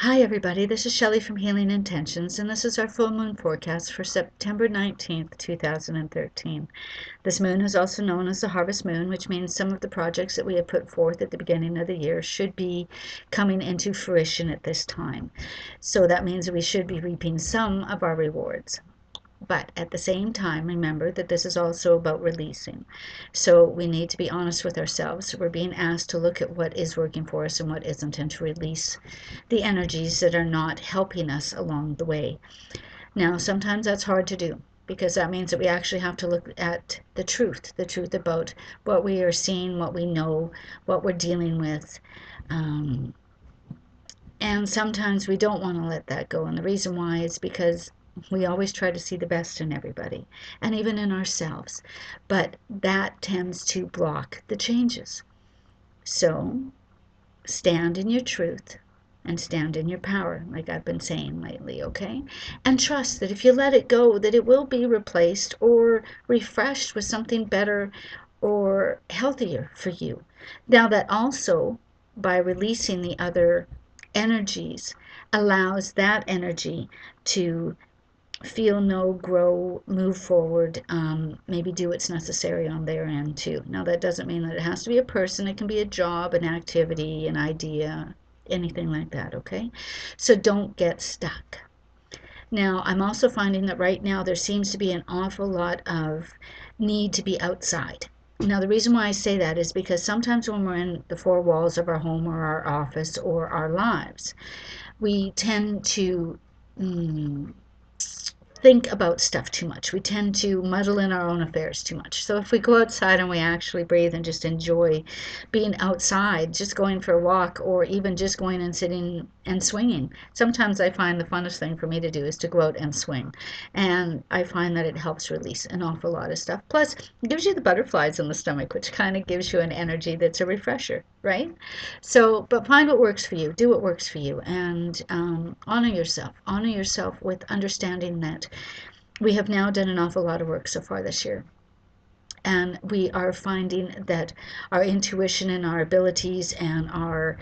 Hi everybody, this is Shelley from Healing Intentions, and this is our full moon forecast for September 19th, 2013. This moon is also known as the harvest moon, which means some of the projects that we have put forth at the beginning of the year should be coming into fruition at this time. So that means we should be reaping some of our rewards. But at the same time, remember that this is also about releasing. So we need to be honest with ourselves. We're being asked to look at what is working for us and what isn't, and to release the energies that are not helping us along the way. Now, sometimes that's hard to do because that means that we actually have to look at the truth about what we are seeing, what we know, what we're dealing with. And sometimes we don't want to let that go. And the reason why is because we always try to see the best in everybody and even in ourselves. But that tends to block the changes. So stand in your truth and stand in your power, like I've been saying lately, okay? And trust that if you let it go, that it will be replaced or refreshed with something better or healthier for you. Now that also, by releasing the other energies, allows that energy to feel, know, grow, move forward, maybe do what's necessary on their end too. Now that doesn't mean that it has to be a person. It can be a job, an activity, an idea, anything like that, okay? So don't get stuck. Now, I'm also finding that right now there seems to be an awful lot of need to be outside. Now, the reason why I say that is because sometimes when we're in the four walls of our home or our office or our lives, we tend to think about stuff too much. We tend to muddle in our own affairs too much. So if we go outside and we actually breathe and just enjoy being outside, just going for a walk, or even just going and sitting and swinging. Sometimes I find the funnest thing for me to do is to go out and swing. And I find that it helps release an awful lot of stuff. Plus, it gives you the butterflies in the stomach, which kind of gives you an energy that's a refresher, right? So, but find what works for you. Do what works for you. And honor yourself. Honor yourself with understanding that we have now done an awful lot of work so far this year. And we are finding that our intuition and our abilities and our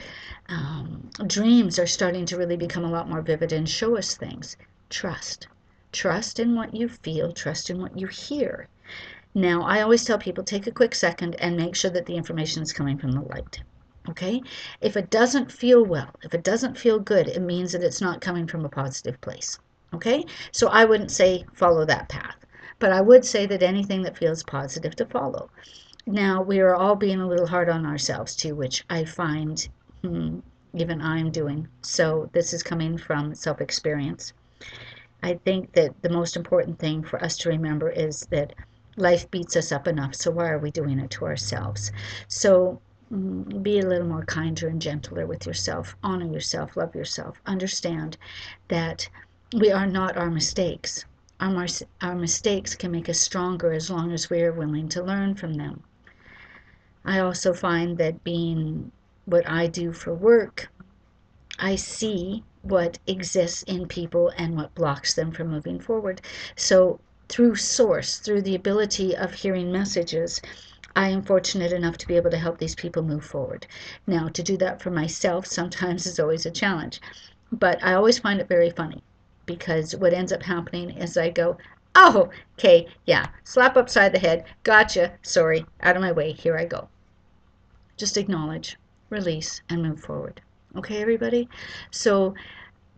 dreams are starting to really become a lot more vivid and show us things. Trust. Trust in what you feel. Trust in what you hear. Now, I always tell people, take a quick second and make sure that the information is coming from the light. Okay? If it doesn't feel well, if it doesn't feel good, it means that it's not coming from a positive place. Okay? So I wouldn't say follow that path. But I would say that anything that feels positive to follow. Now, we are all being a little hard on ourselves too, which I find even I'm doing. So this is coming from self-experience. I think that the most important thing for us to remember is that life beats us up enough, so why are we doing it to ourselves? So be a little more kinder and gentler with yourself. Honor yourself. Love yourself. Understand that we are not our mistakes. Our mistakes can make us stronger as long as we are willing to learn from them. I also find that being what I do for work, I see what exists in people and what blocks them from moving forward. So through source, through the ability of hearing messages, I am fortunate enough to be able to help these people move forward. Now, to do that for myself sometimes is always a challenge, but I always find it very funny because what ends up happening is I go, oh, okay, yeah, slap upside the head, gotcha, sorry, out of my way, here I go. Just acknowledge, release, and move forward. Okay, everybody? So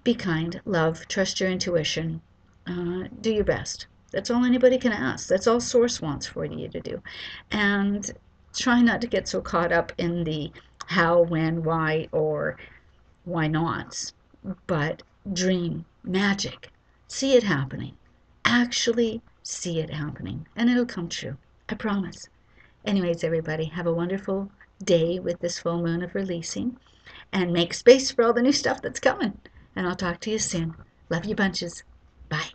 be kind, love, trust your intuition, do your best. That's all anybody can ask. That's all Source wants for you to do. And try not to get so caught up in the how, when, why, or why nots, but dream, magic, see it happening. Actually see it happening, and it'll come true. I promise. Anyways, everybody, have a wonderful day with this full moon of releasing, and make space for all the new stuff that's coming. And I'll talk to you soon. Love you bunches. Bye.